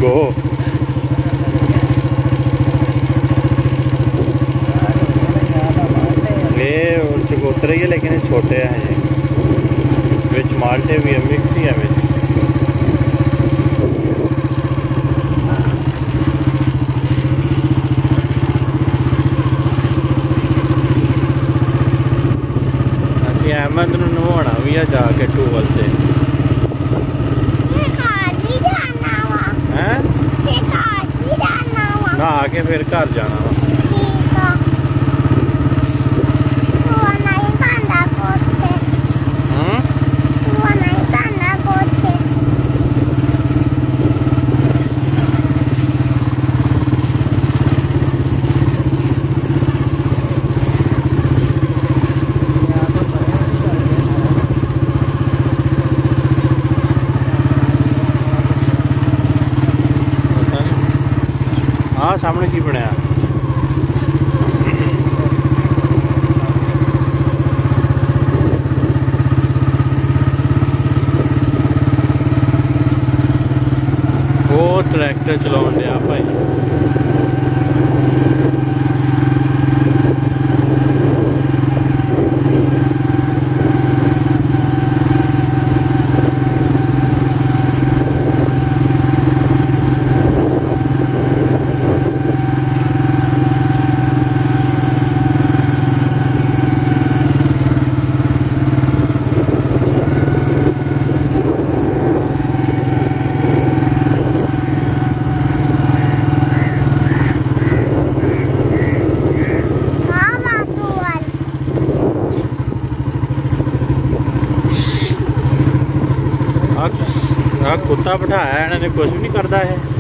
गो। ये चकोतरे ही है लेकिन छोटे हैं, विच माल्टे भी है, मिक्स ही है विच। असी अहमद नूं नवाउणा भी है जाके टूवल से। नहा के फिर घर जाना वा। हाँ सामने की बनया वो ट्रैक्टर चलाउण दिया भाई। कुत्ता बिठाया इन्होंने, कुछ भी नहीं करता है।